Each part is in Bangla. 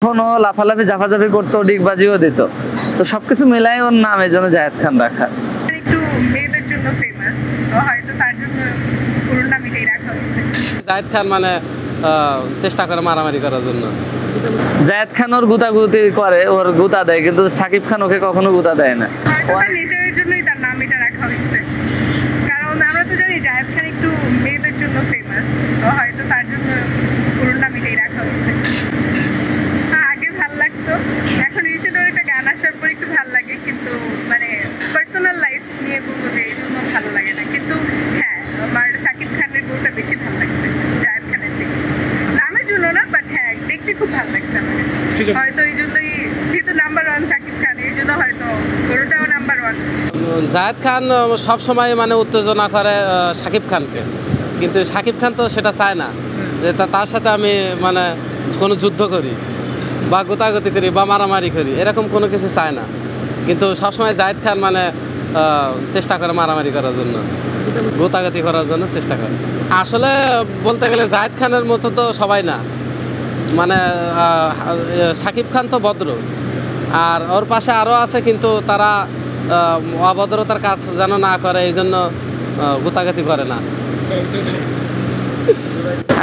এখনো লাফালাফি ঝাপাঝাপি করতো, ডিগবাজিও দিত। তো সবকিছু মিলাই ওর নাম এই জন্য জায়েদ খান রাখা। একটু মেয়েদের জন্য ফেমাস, তো হয়তো তার জন্য পুরো নাম এটাই রাখা হয়েছে। জায়েদ খান মানে চেষ্টা করে মারামারি করার জন্য। জায়েদ খান ওর গুতাগুতি করে, ওর গুতা দেয়, কিন্তু সাকিব খান ওকে কখনো গুতা দেয় না। হয়তো তার নেচারের জন্যই তার নাম এটা রাখা হয়েছে, কারণ আমরা তো জানি জায়েদ খান একটু মেয়েদের জন্য ফেমাস, তো হয়তো তার জন্য পুরো নাম এটাই রাখা হয়েছে। আগে ভাল লাগতো, এখন রিসেন্ট ওর একটা গান আসার পর একটু ভাল লাগে, কিন্তু মানে পার্সোনাল লাইফ নিয়ে বলবো যে এই জন্য ভালো লাগে না। কিন্তু হ্যাঁ, আমার সাকিব খানের গরুটা বেশি ভালো লাগছে জায়েদ খানের থেকে। নামের জন্য না, বাট হ্যাঁ দেখতে খুব ভালো লাগছে আমার কাছে। হয়তো এই জন্যই, যেহেতু নাম্বার ওয়ান সাকিব খান, এই জন্য হয়তো গরুটাও নাম্বার ওয়ান। জায়েদ খান সব সময় মানে উত্তেজনা করে সাকিব খানকে, কিন্তু সাকিব খান তো সেটা চায় না যে তার সাথে আমি মানে কোনো যুদ্ধ করি বা গোতাগতি করি বা মারামারি করি, এরকম কোনো কিছু চায় না। কিন্তু সবসময় জায়েদ খান মানে চেষ্টা করে মারামারি করার জন্য, গোতাগতি করার জন্য চেষ্টা করে। আসলে বলতে গেলে জায়েদ খানের মতো তো সবাই না, মানে সাকিব খান তো ভদ্র, আর ওর পাশে আরও আছে, কিন্তু তারা অভদ্রতার কাজ যেন না করে, এই জন্য গোতাগতি করে না।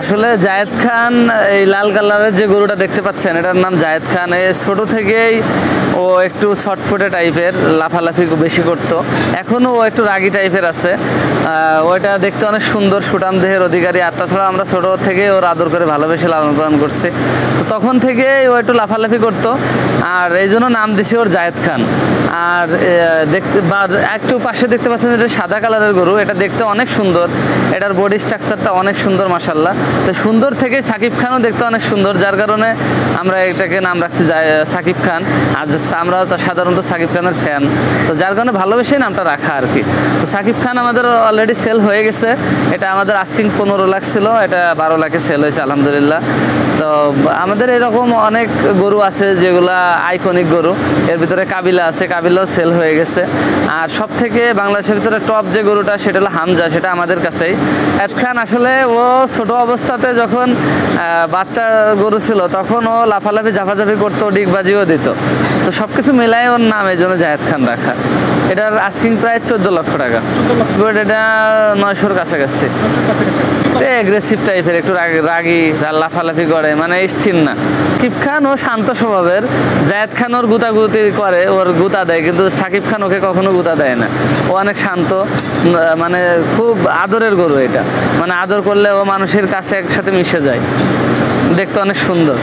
আসলে জায়েদ খান, এই লাল কালারের যে গরুটা দেখতে পাচ্ছেন, এটার নাম জায়েদ খান। এই ছোট থেকেই ও একটু ছটফটে টাইপের, লাফালাফি বেশি করতো। এখনও ও একটু রাগী টাইপের আছে। ওইটা দেখতে অনেক সুন্দর, সুঠাম দেহের অধিকারী। আর তাছাড়া আমরা ছোট থেকে ওর আদর করে ভালোবেসে লালন পালন করছি, তো তখন থেকে ও একটু লাফালাফি করতো, আর এই জন্য নাম দিছি ওর জায়েদ খান। আর দেখতে বা একটু পাশে দেখতে পাচ্ছেন, এটা সাদা কালারের গরু, এটা দেখতে অনেক সুন্দর, এটার বডি স্ট্রাকচারটা অনেক সুন্দর মাশাআল্লাহ। তো সুন্দর থেকে সাকিব খানও দেখতে অনেক সুন্দর, যার কারণে আমরা এটাকে নাম রাখছি সাকিব খান। আর আমরা তো সাধারণত সাকিব খানের ফ্যান, তো যার কারণে ভালোবেসেই নামটা রাখা আর কি। তো সাকিব খান আমাদের অলরেডি সেল হয়ে গেছে। এটা আমাদের আস্কিং 15 লাখ ছিল, এটা 12 লাখে সেল হয়েছে আলহামদুলিল্লাহ। তো আমাদের এরকম অনেক গরু আছে যেগুলা আইকনিক গরু, এর ভিতরে কাবিলা আছে, কাবিলাও সেল হয়ে গেছে। আর সব থেকে বাংলাদেশের ভিতরে টপ যে গরুটা, সেটা হলো হামজা, সেটা আমাদের কাছেই। জায়েদ খান আসলে ও ছোট অবস্থাতে যখন বাচ্চা গরু ছিল, তখন ও লাফালাফি ঝাপাঝাপি করতো, ডিগবাজিও দিত। তো সবকিছু মিলাই ওর নাম এই জন্য জায়েদ খান রাখা। এটার আস্কিং প্রায় 14 লক্ষ টাকা। এটা 900-র কাছাকাছি। এগ্রেসিভ টাইপের, একটু রাগী, লাফালাফি করে, মানে স্থির না। সাকিব খান ও শান্ত স্বভাবের, জায়েদ খান ওর গুতাগুতি করে, ওর গুতা দেয়, কিন্তু সাকিব খান ওকে কখনো গুতা দেয় না। ও অনেক শান্ত, মানে খুব আদরের গরু এটা, মানে আদর করলে ও মানুষের কাছে একসাথে মিশে যায়, দেখতে অনেক সুন্দর।